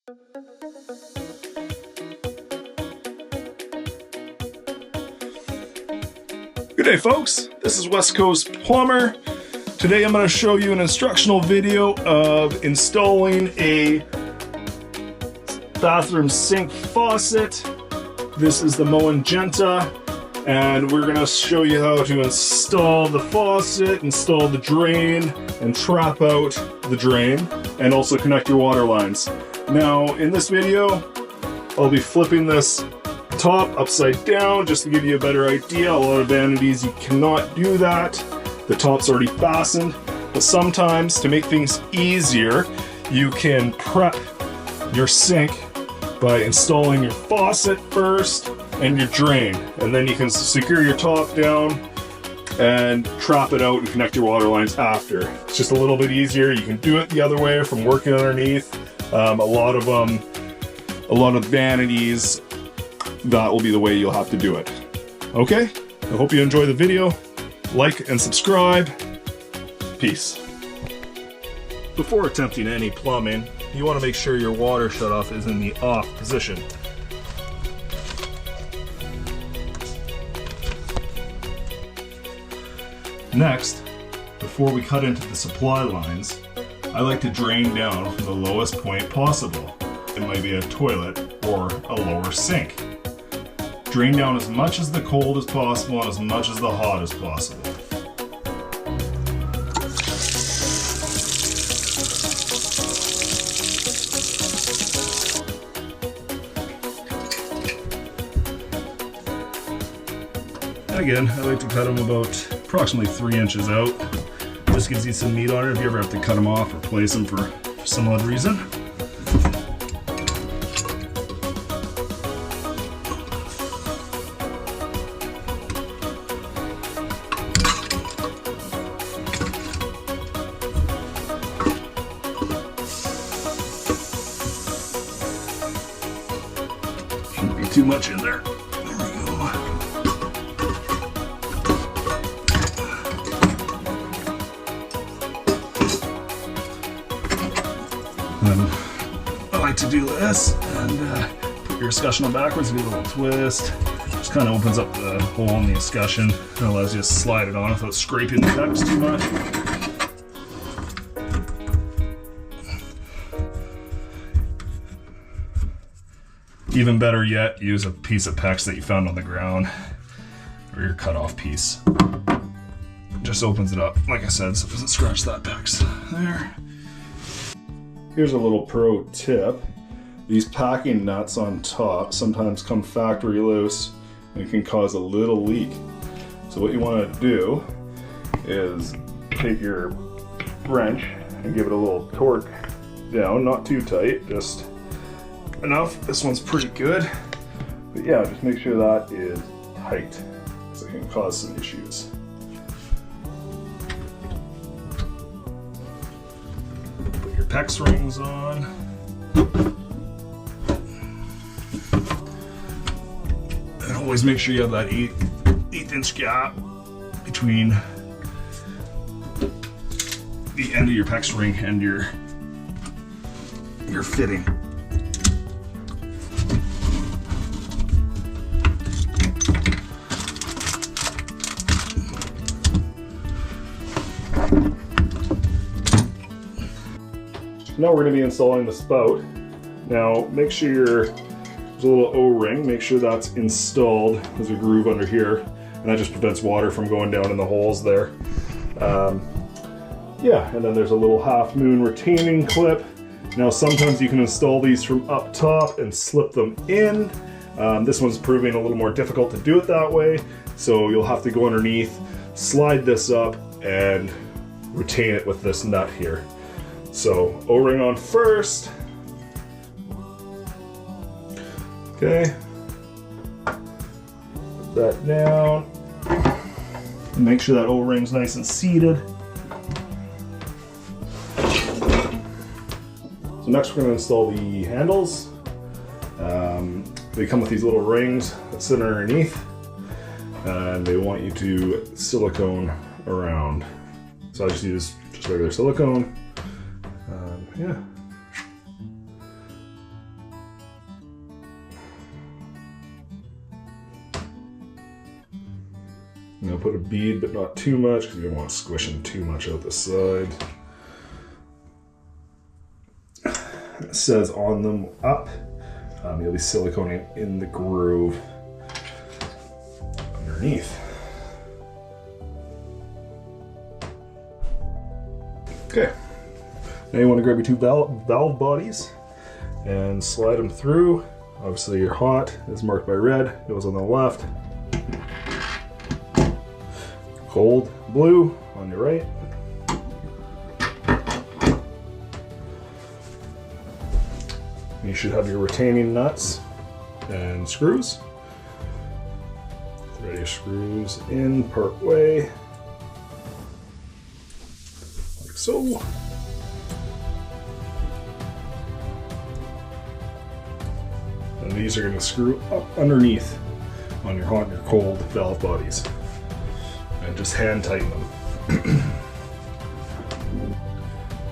Good day, folks. This is West Coast Plumber. Today I'm going to show you an instructional video of installing a bathroom sink faucet. This is the Moen Genta, and we're going to show you how to install the faucet, install the drain, and trap out the drain, and also connect your water lines. Now, in this video, I'll be flipping this top upside down just to give you a better idea. A lot of vanities you cannot do that. The top's already fastened, but sometimes to make things easier, you can prep your sink by installing your faucet first and your drain, and then you can secure your top down and trap it out and connect your water lines after. It's just a little bit easier. You can do it the other way from working underneath. A lot of vanities, that will be the way you'll have to do it. Okay, I hope you enjoy the video. Like and subscribe. Peace. Before attempting any plumbing, you want to make sure your water shutoff is in the off position. Next, before we cut into the supply lines, I like to drain down from the lowest point possible. It might be a toilet or a lower sink. Drain down as much as the cold as possible and as much as the hot as possible. Again, I like to cut them about approximately 3 inches out. This gives you some meat on it if you ever have to cut them off or place them for some odd reason. Shouldn't be too much in there. There we go. I like to do this and put your escutcheon on backwards, do a little twist. Just kind of opens up the hole in the escutcheon and allows you to slide it on without scraping the pegs too much. Even better yet, use a piece of PEX that you found on the ground or your cut-off piece. It just opens it up, like I said, so it doesn't scratch that PEX. There. Here's a little pro tip. These packing nuts on top sometimes come factory loose and it can cause a little leak. So what you want to do is take your wrench and give it a little torque down, not too tight, just enough. This one's pretty good, but yeah, just make sure that is tight so it can cause some issues. Put your PEX rings on. And always make sure you have that 8-inch gap between the end of your PEX ring and your fitting. Now we're going to be installing the spout. Now make sure there's a little O-ring, make sure that's installed. There's a groove under here, and that just prevents water from going down in the holes there. Yeah, and then there's a little half moon retaining clip. Now sometimes you can install these from up top and slip them in. This one's proving a little more difficult to do it that way, so you'll have to go underneath, slide this up, and retain it with this nut here. So O-ring on first. Okay. Put that down. And make sure that O-ring's nice and seated. So next we're going to install the handles. They come with these little rings that sit underneath, and they want you to silicone around. So I just use just regular silicone. Yeah. I'm gonna put a bead, but not too much, because you don't want to squish them too much out the side. It says on them up. You'll be siliconing in the groove underneath. Okay. Now you want to grab your two valve bodies and slide them through. Obviously your hot is marked by red, goes on the left. Cold, blue on your right. You should have your retaining nuts and screws. Thread your screws in part way, like so. And these are going to screw up underneath on your hot and your cold valve bodies. And just hand tighten them.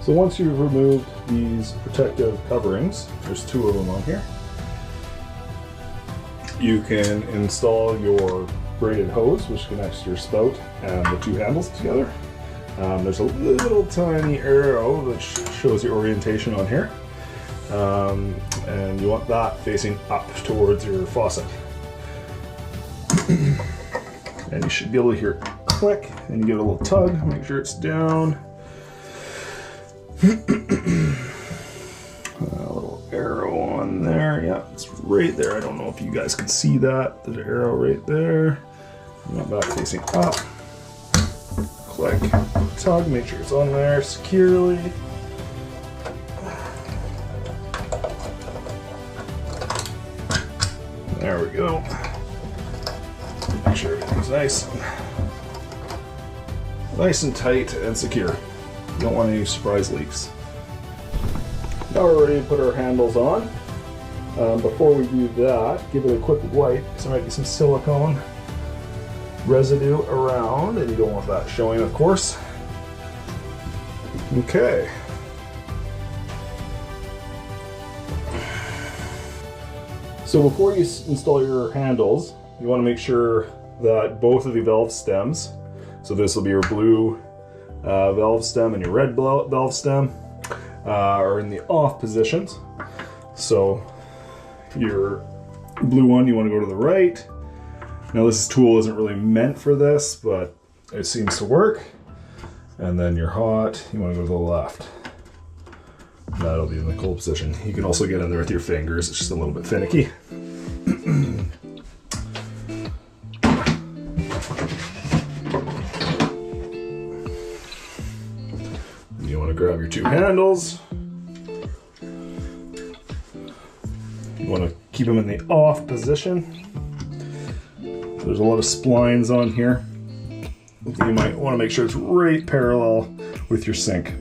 So once you've removed these protective coverings, there's two of them on here, you can install your braided hose, which connects your spout and the two handles together. There's a little tiny arrow that shows your orientation on here, and you want that facing up towards your faucet. And you should be able to hear it click, and you give it a little tug, make sure it's down. A little arrow on there, yeah, it's right there. I don't know if you guys can see that. There's an arrow right there. You want that facing up. Click, tug, make sure it's on there securely. There we go. Make sure everything's nice and tight and secure. You don't want any surprise leaks. Now we're ready to put our handles on. Before we do that, give it a quick wipe, because there might be some silicone residue around, and you don't want that showing, of course. Okay. So before you install your handles, you want to make sure that both of the valve stems, so this will be your blue valve stem and your red valve stem, are in the off positions. So your blue one, you want to go to the right. Now this tool isn't really meant for this, but it seems to work. And then your hot, you want to go to the left. That'll be in the cold position. You can also get in there with your fingers, it's just a little bit finicky. You want to grab your two handles. You want to keep them in the off position. There's a lot of splines on here. You might want to make sure it's right parallel with your sink.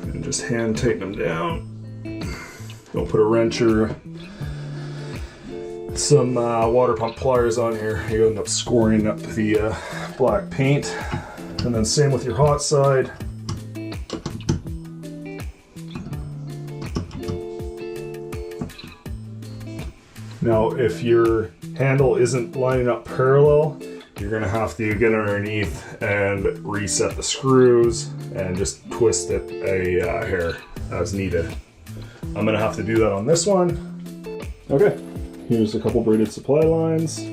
And just hand tighten them down. Don't put a wrench or some water pump pliers on here. You end up scoring up the black paint. And then same with your hot side. Now, if your handle isn't lining up parallel, you're gonna have to get underneath and reset the screws and just twist it a hair as needed. I'm gonna have to do that on this one. Okay, here's a couple braided supply lines.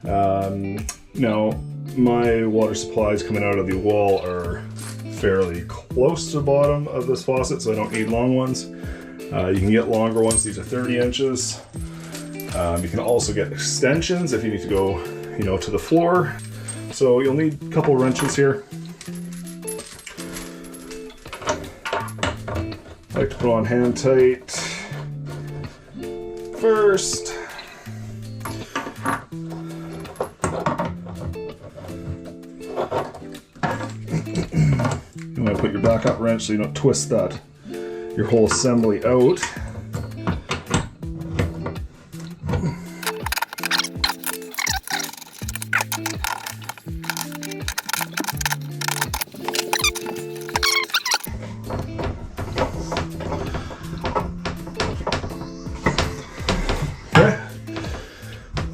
Now, my water supplies coming out of the wall are fairly close to the bottom of this faucet, so I don't need long ones. You can get longer ones, these are 30 inches. You can also get extensions if you need to go, to the floor. So you'll need a couple wrenches here. I like to put on hand tight first. You want to put your backup wrench so you don't twist your whole assembly out.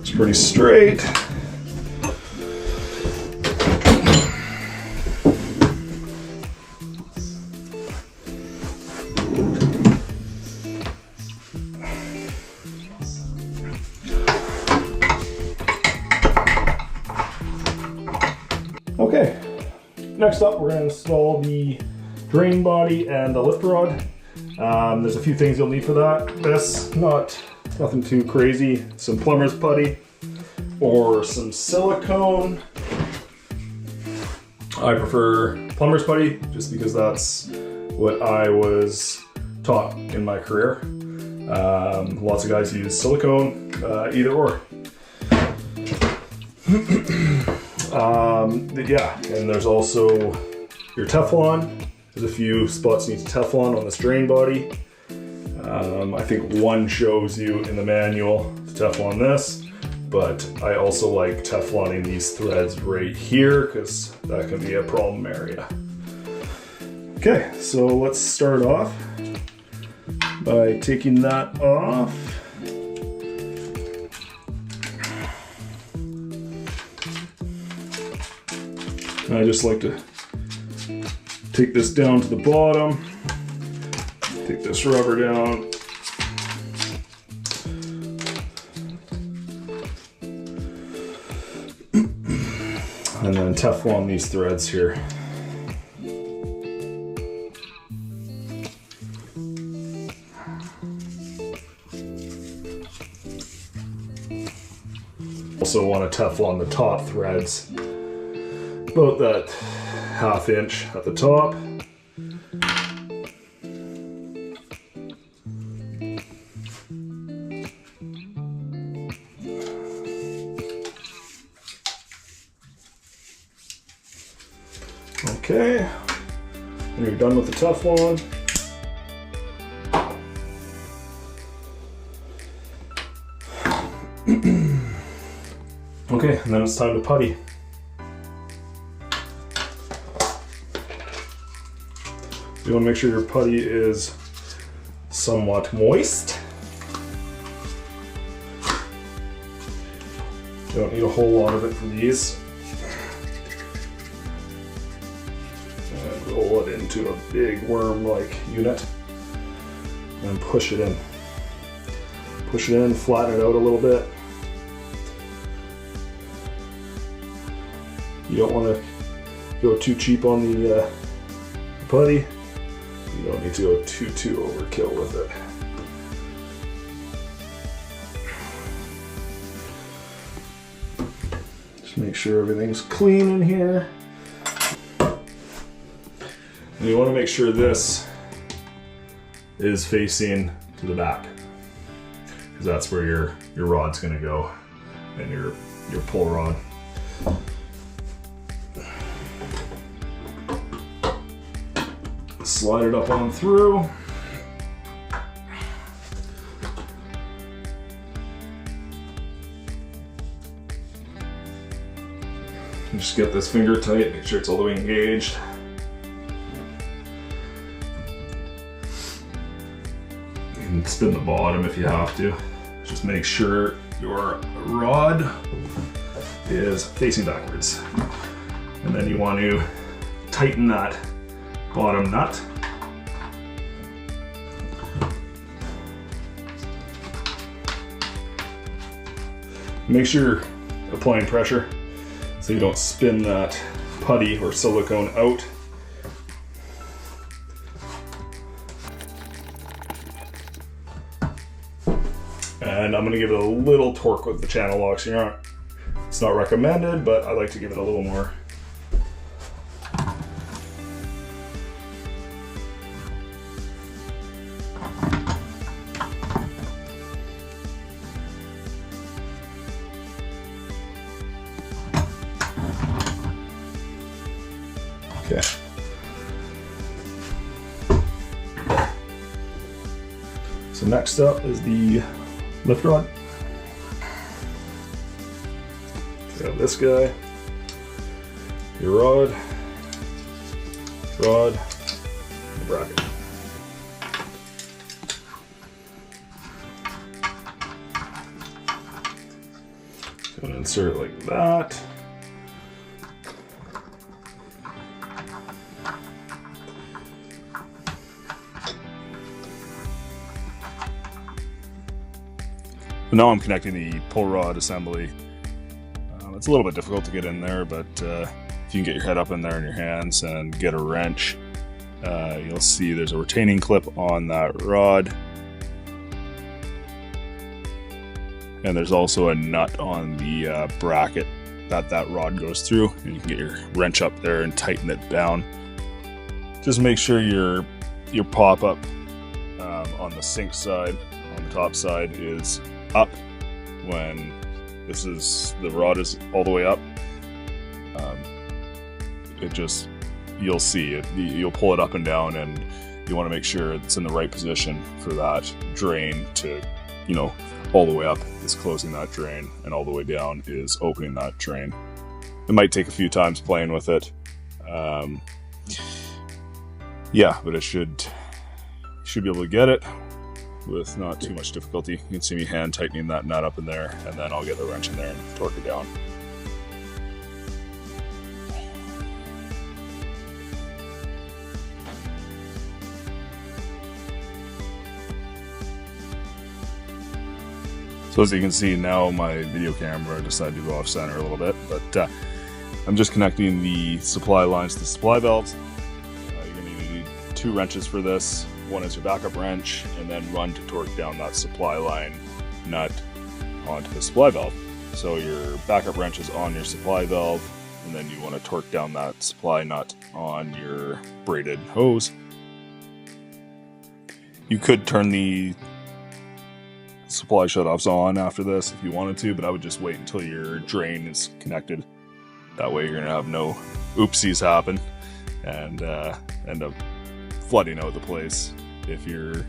It's pretty straight. Okay, next up we're going to install the drain body and the lift rod. There's a few things you'll need for that. Nothing too crazy. Some plumber's putty or some silicone. I prefer plumber's putty just because that's what I was taught in my career. Lots of guys use silicone, either or. Yeah, and there's also your Teflon. There's a few spots need Teflon on this drain body. I think one shows you in the manual to Teflon this, but I also like Tefloning these threads right here because that can be a problem area. Okay, so let's start off by taking that off. I just like to take this down to the bottom, take this rubber down, and then Teflon these threads here. Also want to Teflon the top threads, about that ½ inch at the top. Okay, when you're done with the Teflon, okay, and then it's time to putty. You want to make sure your putty is somewhat moist. You don't need a whole lot of it for these. And roll it into a big worm-like unit and push it in. Push it in, flatten it out a little bit. You don't want to go too cheap on the putty. You don't need to go too overkill with it. Just make sure everything's clean in here. And you want to make sure this is facing to the back, because that's where your rod's going to go, and your pull rod. Slide it up on through. And just get this finger tight, make sure it's all the way engaged. You can spin the bottom if you have to. Just make sure your rod is facing backwards. And then you want to tighten that bottom nut. Make sure you're applying pressure so you don't spin that putty or silicone out. And I'm going to give it a little torque with the channel locks. It's not recommended, but I like to give it a little more. Okay. So next up is the lift rod. So you have this guy, your rod, and bracket. Just gonna insert it like that. Now I'm connecting the pull rod assembly. It's a little bit difficult to get in there, but if you can get your head up in there in your hands and get a wrench, you'll see there's a retaining clip on that rod. And there's also a nut on the bracket that rod goes through, and you can get your wrench up there and tighten it down. Just make sure your pop-up on the sink side, on the top side, is up when the rod is all the way up. You'll see it. You'll pull it up and down, and you want to make sure it's in the right position for that drain to, all the way up is closing that drain, and all the way down is opening that drain. It might take a few times playing with it. Yeah, but you should be able to get it with not too much difficulty. You can see me hand tightening that nut up in there, and then I'll get the wrench in there and torque it down. So as you can see now, my video camera decided to go off center a little bit, but I'm just connecting the supply lines to the supply valves. You're going to need 2 wrenches for this. One is your backup wrench, and then one to torque down that supply line nut onto the supply valve. So your backup wrench is on your supply valve, and then you want to torque down that supply nut on your braided hose. You could turn the supply shutoffs on after this if you wanted to, but I would just wait until your drain is connected. That way you're going to have no oopsies happen and end up flooding out the place if your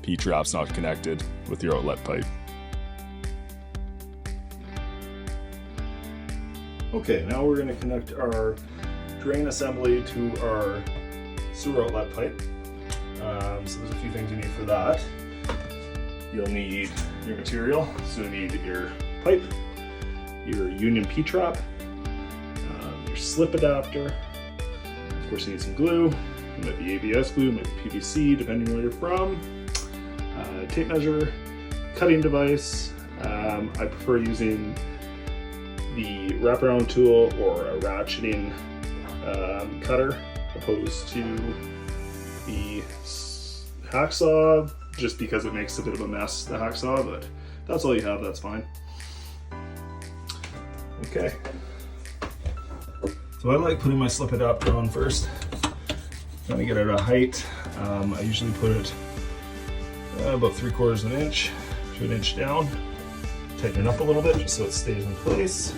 P-trap's not connected with your outlet pipe. Okay, now we're going to connect our drain assembly to our sewer outlet pipe. So there's a few things you need for that. You'll need your material, so you'll need your pipe, your Union P-trap, your slip adapter. Of course you need some glue. It might be ABS glue, it might be PVC, depending where you're from. Tape measure, cutting device. I prefer using the wraparound tool or a ratcheting cutter opposed to the hacksaw, just because it makes a bit of a mess, the hacksaw, but that's all you have, that's fine. Okay. So I like putting my slip adapter on first. Trying to get it at a height. I usually put it about 3/4 of an inch to an inch down. Tighten it up a little bit just so it stays in place.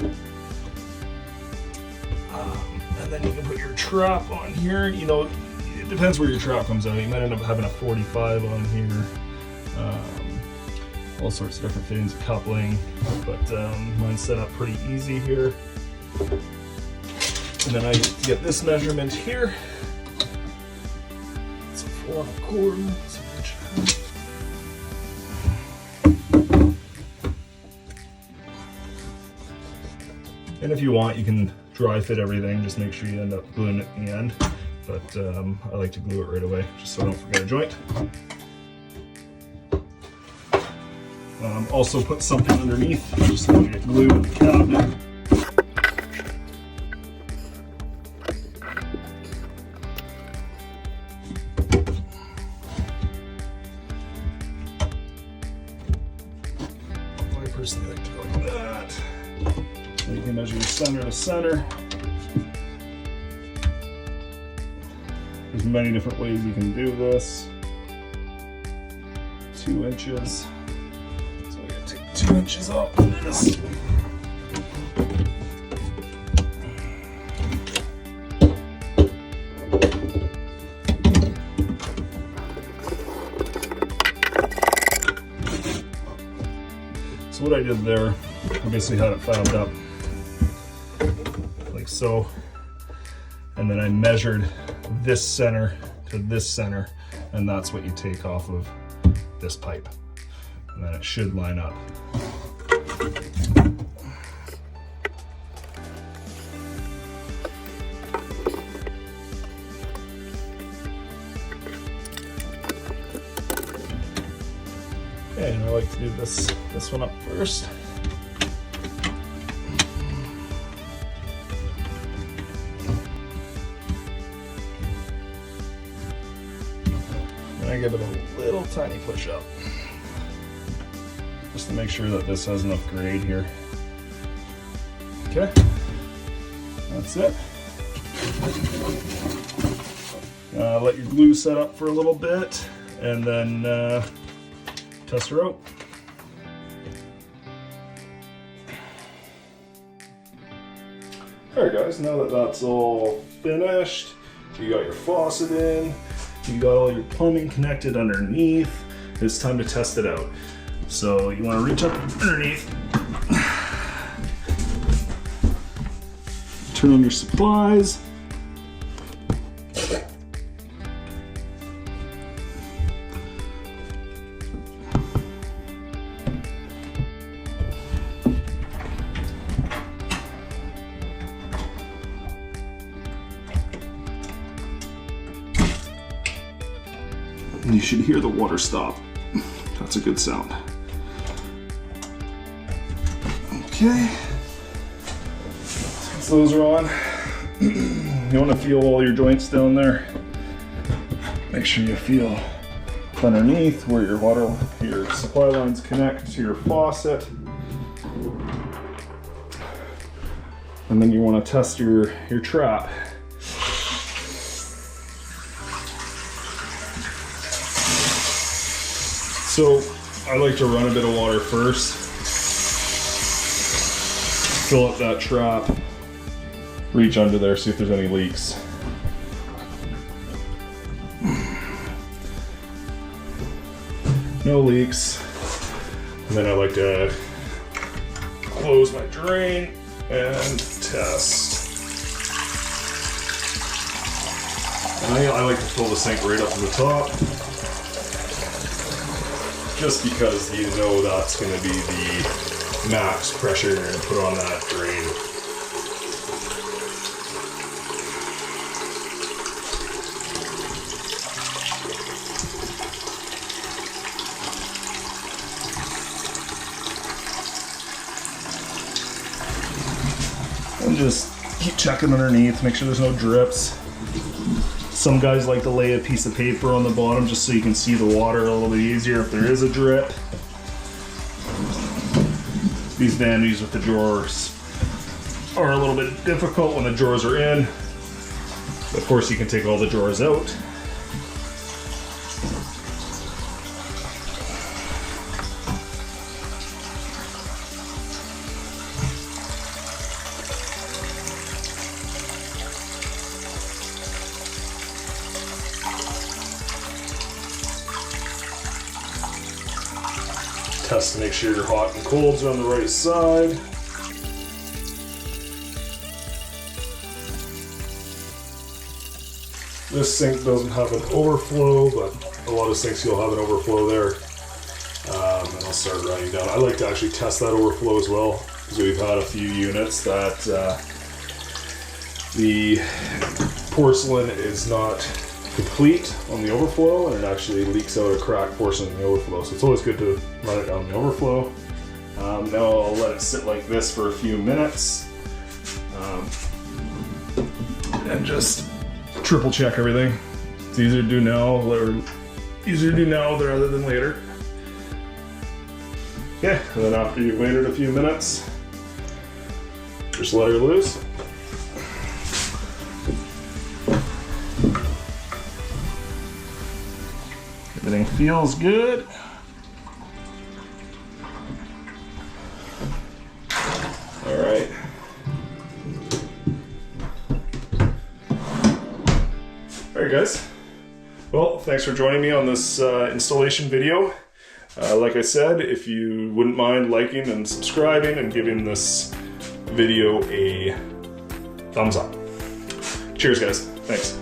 And then you can put your trap on here. It depends where your trap comes out. You might end up having a 45 on here. All sorts of different fittings, coupling, but mine's set up pretty easy here. And then I get this measurement here. It's a 4 1/4. It's an inch and a half. And if you want, you can dry fit everything. Just make sure you end up gluing it in the end. But I like to glue it right away, just so I don't forget a joint. Also put something underneath, just so you get glue in the cabinet. I personally like to go like that. And you can measure your center to center. There's many different ways you can do this. 2 inches. So I'm going to take 2 inches off of this. So what I did there, I basically had it filed up like so. And then I measured this center to this center, and that's what you take off of this pipe. And then it should line up. do this one up first. And I give it a little tiny push up, just to make sure that this has enough grade here. Okay, that's it. Let your glue set up for a little bit, and then test her out. Alright guys, now that that's all finished, you got your faucet in, you got all your plumbing connected underneath, it's time to test it out. So you want to reach up underneath, turn on your supplies, and you should hear the water stop. That's a good sound. Okay, once those are on, you want to feel all your joints down there. Make sure you feel underneath where your supply lines connect to your faucet. And then you want to test your trap. So I like to run a bit of water first, fill up that trap, reach under there, see if there's any leaks. No leaks. And then I like to close my drain and test. And I like to fill the sink right up to the top, just because you know that's going to be the max pressure you're going to put on that drain. And just keep checking underneath, make sure there's no drips. Some guys like to lay a piece of paper on the bottom just so you can see the water a little bit easier if there is a drip. These vanities with the drawers are a little bit difficult when the drawers are in. Of course, you can take all the drawers out. Test to make sure your hot and colds are on the right side. This sink doesn't have an overflow, but a lot of sinks you'll have an overflow there. And I'll start running down. I like to actually test that overflow as well, because we've had a few units that the porcelain is not complete on the overflow, and it actually leaks out a cracked portion in the overflow. So it's always good to run it down the overflow. Now I'll let it sit like this for a few minutes, and just triple check everything. It's easier to do now, rather than later. Okay, and then after you've waited a few minutes, just let her loose. Everything feels good. All right. All right, guys. Well, thanks for joining me on this installation video. Like I said, if you wouldn't mind liking and subscribing and giving this video a thumbs up. Cheers, guys. Thanks.